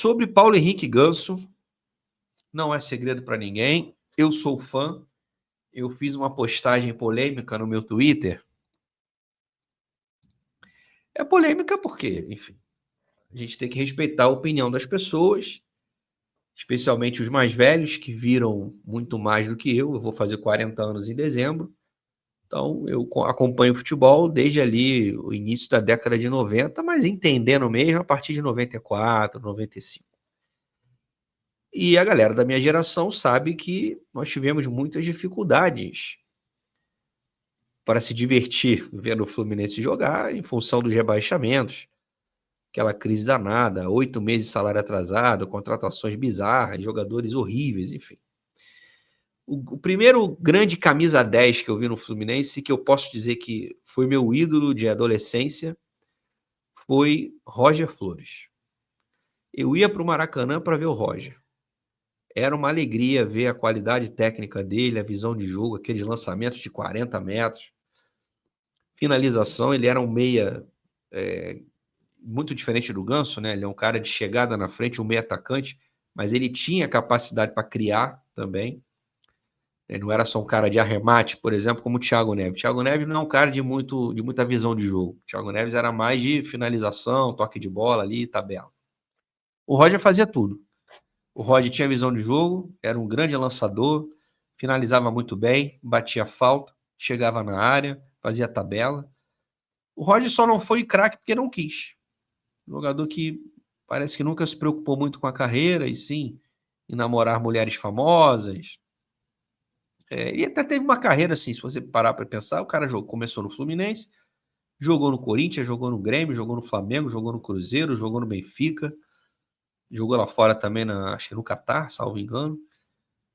sobre Paulo Henrique Ganso, não é segredo para ninguém. Eu sou fã. Eu fiz uma postagem polêmica no meu Twitter. É polêmica porque, enfim, a gente tem que respeitar a opinião das pessoas, especialmente os mais velhos, que viram muito mais do que eu. Eu vou fazer 40 anos em dezembro. Então, eu acompanho futebol desde ali o início da década de 90, mas entendendo mesmo a partir de 94, 95. E a galera da minha geração sabe que nós tivemos muitas dificuldades para se divertir vendo o Fluminense jogar em função dos rebaixamentos, aquela crise danada, 8 meses de salário atrasado, contratações bizarras, jogadores horríveis, enfim. O primeiro grande camisa 10 que eu vi no Fluminense, que eu posso dizer que foi meu ídolo de adolescência, foi Roger Flores. Eu ia para o Maracanã para ver o Roger. Era uma alegria ver a qualidade técnica dele, a visão de jogo, aqueles lançamentos de 40 metros. Finalização, ele era um meia muito diferente do Ganso, né? Ele é um cara de chegada na frente, um meia atacante, mas ele tinha capacidade para criar também. Ele não era só um cara de arremate, por exemplo, como o Thiago Neves. Thiago Neves não é um cara de muita visão de jogo. O Thiago Neves era mais de finalização, toque de bola ali, tabela. O Roger fazia tudo. O Roger tinha visão de jogo, era um grande lançador, finalizava muito bem, batia falta, chegava na área, fazia tabela. O Roger só não foi craque porque não quis. Um jogador que parece que nunca se preocupou muito com a carreira, e sim em namorar mulheres famosas. E até teve uma carreira assim, se você parar para pensar, o cara começou no Fluminense, jogou no Corinthians, jogou no Grêmio, jogou no Flamengo, jogou no Cruzeiro, jogou no Benfica, jogou lá fora também, acho que no Catar, salvo engano.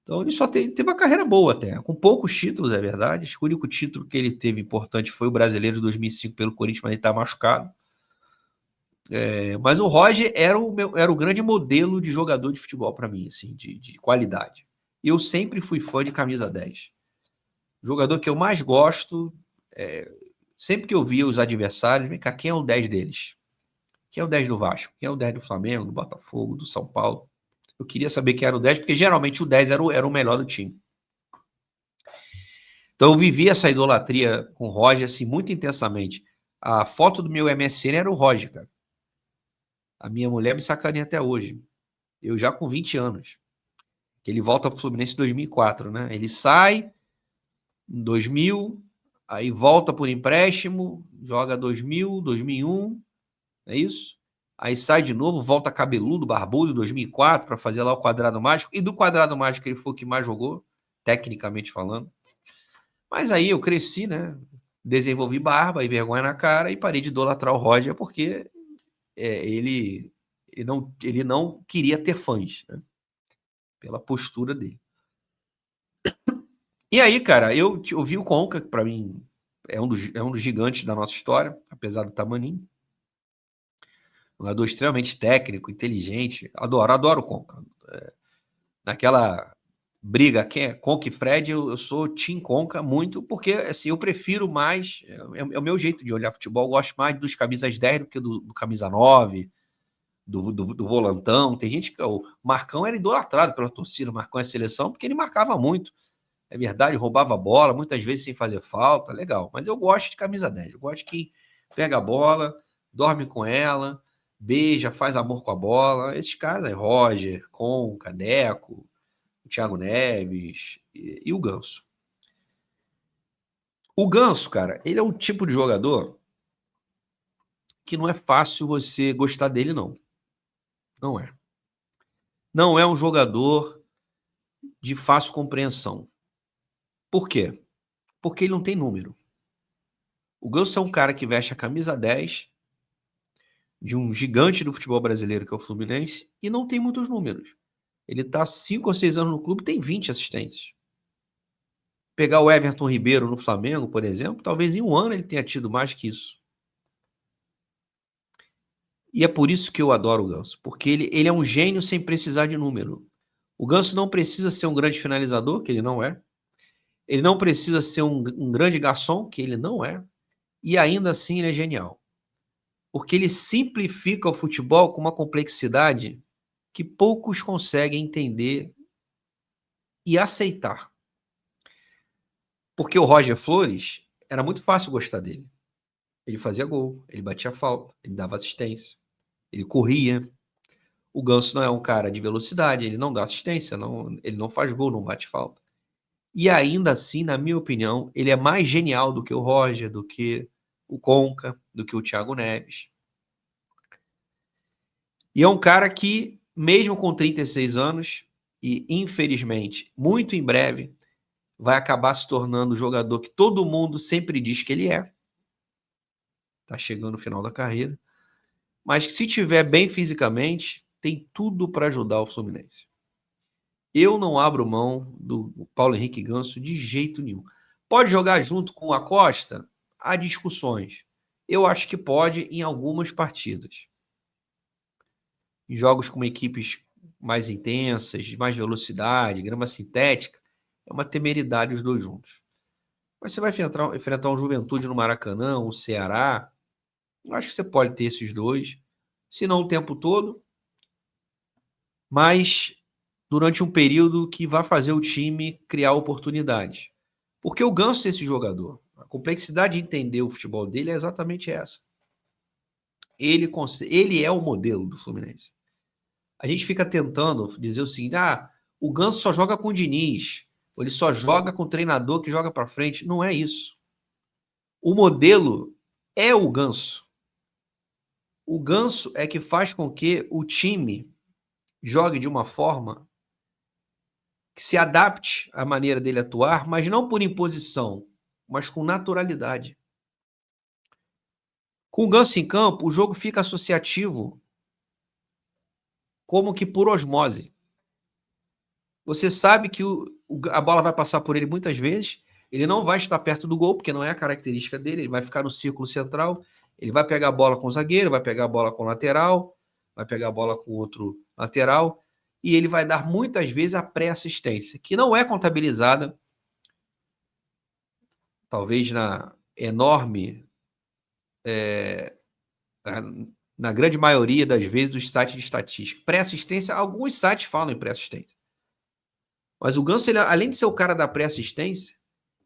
Então ele só teve uma carreira boa até, com poucos títulos, é verdade. O único título que ele teve importante foi o Brasileiro de 2005 pelo Corinthians, mas ele está machucado. Mas o Roger era o grande modelo de jogador de futebol para mim, assim, de qualidade. Eu sempre fui fã de camisa 10. O jogador que eu mais gosto, sempre que eu via os adversários, vem cá, quem é o 10 deles? Quem é o 10 do Vasco? Quem é o 10 do Flamengo, do Botafogo, do São Paulo? Eu queria saber quem era o 10, porque geralmente o 10 era o melhor do time. Então eu vivi essa idolatria com o Roger assim, muito intensamente. A foto do meu MSN era o Roger, cara. A minha mulher me sacaneia até hoje. Eu já com 20 anos. Ele volta para o Fluminense em 2004, né? Ele sai em 2000, aí volta por empréstimo, joga 2000, 2001, é isso? Aí sai de novo, volta cabeludo, barbudo, em 2004, para fazer lá o quadrado mágico. E do quadrado mágico ele foi o que mais jogou, tecnicamente falando. Mas aí eu cresci, né? Desenvolvi barba e vergonha na cara e parei de idolatrar o Roger porque ele não queria ter fãs, né? Pela postura dele. E aí, cara, eu vi o Conca, que pra mim é um dos gigantes da nossa história, apesar do tamaninho. Jogador extremamente técnico, inteligente. Adoro o Conca. Naquela briga, quem é Conca e Fred, eu sou Team Conca muito, porque assim, eu prefiro mais, é o meu jeito de olhar futebol, eu gosto mais dos camisas 10 do que do camisa 9, do volantão. Tem gente que o Marcão era idolatrado pela torcida, o Marcão é seleção, porque ele marcava muito. É verdade, roubava a bola, muitas vezes sem fazer falta, legal. Mas eu gosto de camisa 10, eu gosto de quem pega a bola, dorme com ela, beija, faz amor com a bola. Esses caras aí, Roger, Conca, Deco, o Thiago Neves e o Ganso. O Ganso, cara, ele é um tipo de jogador que não é fácil você gostar dele, não. Não é. Não é um jogador de fácil compreensão. Por quê? Porque ele não tem número. O Ganso é um cara que veste a camisa 10 de um gigante do futebol brasileiro, que é o Fluminense, e não tem muitos números. Ele está 5 ou 6 anos no clube, tem 20 assistências. Pegar o Everton Ribeiro no Flamengo, por exemplo, talvez em um ano ele tenha tido mais que isso. E é por isso que eu adoro o Ganso, porque ele é um gênio sem precisar de número. O Ganso não precisa ser um grande finalizador, que ele não é. Ele não precisa ser um grande garçom, que ele não é. E ainda assim ele é genial. Porque ele simplifica o futebol com uma complexidade que poucos conseguem entender e aceitar. Porque o Roger Flores, era muito fácil gostar dele. Ele fazia gol, ele batia falta, ele dava assistência, ele corria. O Ganso não é um cara de velocidade, ele não dá assistência, ele não faz gol, não bate falta. E ainda assim, na minha opinião, ele é mais genial do que o Roger, do que o Conca, do que o Thiago Neves. E é um cara que, mesmo com 36 anos, e infelizmente, muito em breve, vai acabar se tornando o jogador que todo mundo sempre diz que ele é. Tá chegando no final da carreira. Mas que, se tiver bem fisicamente, tem tudo para ajudar o Fluminense. Eu não abro mão do Paulo Henrique Ganso de jeito nenhum. Pode jogar junto com o Acosta? Há discussões. Eu acho que pode em algumas partidas. Em jogos com equipes mais intensas, de mais velocidade, grama sintética, é uma temeridade os dois juntos. Mas você vai enfrentar um Juventude no Maracanã, um Ceará, eu acho que você pode ter esses dois, se não o tempo todo, mas durante um período que vai fazer o time criar oportunidades. Porque o Ganso é esse jogador. A complexidade de entender o futebol dele é exatamente essa. Ele é o modelo do Fluminense. A gente fica tentando dizer o seguinte: o Ganso só joga com o Diniz, ou ele só joga com o treinador que joga para frente. Não é isso. O modelo é o Ganso. O Ganso é que faz com que o time jogue de uma forma que se adapte à maneira dele atuar, mas não por imposição, mas com naturalidade. Com o Ganso em campo, o jogo fica associativo como que por osmose. Você sabe que a bola vai passar por ele muitas vezes, ele não vai estar perto do gol, porque não é a característica dele, ele vai ficar no círculo central, ele vai pegar a bola com o zagueiro, vai pegar a bola com o lateral, vai pegar a bola com o outro lateral, e ele vai dar muitas vezes a pré-assistência, que não é contabilizada, talvez na enorme, na grande maioria das vezes, dos sites de estatística. Pré-assistência, alguns sites falam em pré-assistência. Mas o Ganso, ele, além de ser o cara da pré-assistência,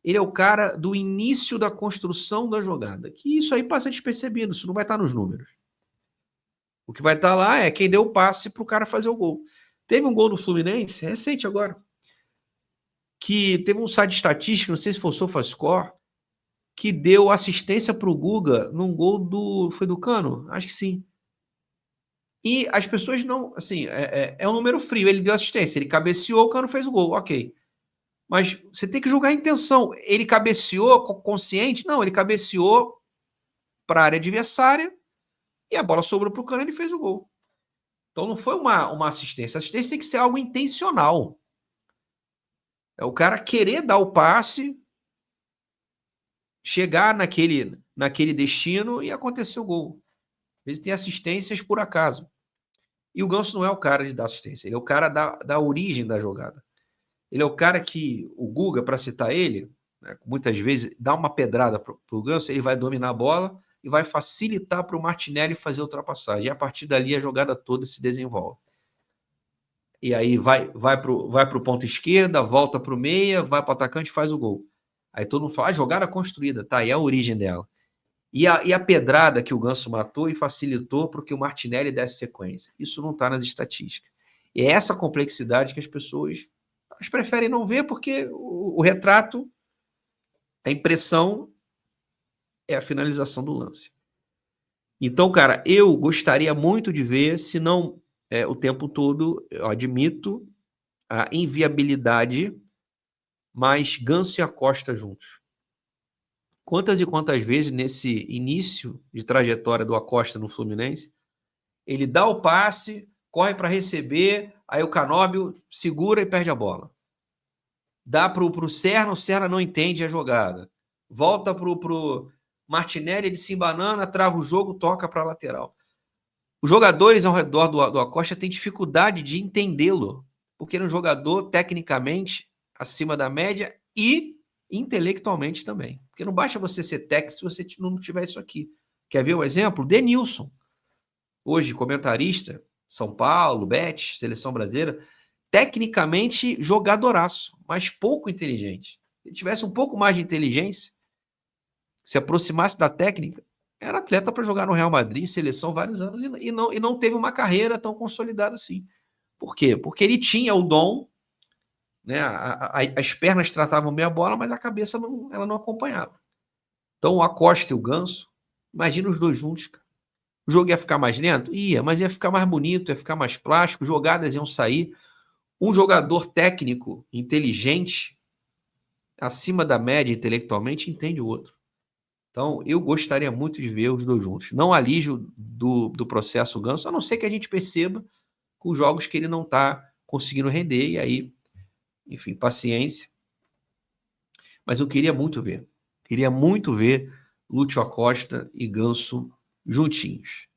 ele é o cara do início da construção da jogada. Que isso aí passa despercebido, isso não vai estar nos números. O que vai estar lá é quem deu o passe para o cara fazer o gol. Teve um gol do Fluminense, recente agora, que teve um site de estatística, não sei se foi o SofaScore, que deu assistência para o Guga num gol do... Foi do Cano? Acho que sim. E as pessoas não... Assim, é um número frio. Ele deu assistência, ele cabeceou, o Cano fez o gol, ok. Mas você tem que julgar a intenção. Ele cabeceou consciente? Não, ele cabeceou para a área adversária e a bola sobrou para o Cano e ele fez o gol. Então não foi uma assistência. A assistência tem que ser algo intencional. É o cara querer dar o passe, chegar naquele destino e acontecer o gol. Às vezes tem assistências por acaso. E o Ganso não é o cara de dar assistência, ele é o cara da origem da jogada. Ele é o cara que, o Guga, para citar ele, né, muitas vezes dá uma pedrada para o Ganso, ele vai dominar a bola e vai facilitar para o Martinelli fazer a ultrapassagem. E a partir dali a jogada toda se desenvolve. E aí vai para o ponto esquerda, volta para o meia, vai para o atacante e faz o gol. Aí todo mundo fala, jogada construída, tá, e a origem dela. E a pedrada que o Ganso matou e facilitou para que o Martinelli desse sequência. Isso não está nas estatísticas. E é essa complexidade que as pessoas preferem não ver, porque o retrato, a impressão é a finalização do lance. Então, cara, eu gostaria muito de ver, se não o tempo todo, eu admito a inviabilidade, mas Ganso e Acosta juntos. Quantas e quantas vezes nesse início de trajetória do Acosta no Fluminense, ele dá o passe, corre para receber, aí o Canóbio segura e perde a bola. Dá para o Serna não entende a jogada. Volta para o Martinelli, ele se embanana, trava o jogo, toca para a lateral. Os jogadores ao redor do Acosta têm dificuldade de entendê-lo, porque ele é um jogador tecnicamente acima da média e intelectualmente também. Porque não basta você ser técnico se você não tiver isso aqui. Quer ver um exemplo? Denilson, hoje comentarista, São Paulo, Betis, seleção brasileira, tecnicamente jogadoraço, mas pouco inteligente. Se ele tivesse um pouco mais de inteligência, se aproximasse da técnica, era atleta para jogar no Real Madrid, seleção, vários anos, e não teve uma carreira tão consolidada assim. Por quê? Porque ele tinha o dom, né? As pernas tratavam bem a bola, mas a cabeça ela não acompanhava. Então, o Acosta e o Ganso, imagina os dois juntos, cara. O jogo ia ficar mais lento? Ia, mas ia ficar mais bonito, ia ficar mais plástico, jogadas iam sair. Um jogador técnico, inteligente, acima da média intelectualmente, entende o outro. Então, eu gostaria muito de ver os dois juntos. Não alívio do processo Ganso, a não ser que a gente perceba com jogos que ele não está conseguindo render, e aí, enfim, paciência. Mas eu queria muito ver. Queria muito ver Lúcio Acosta e Ganso juntinhos.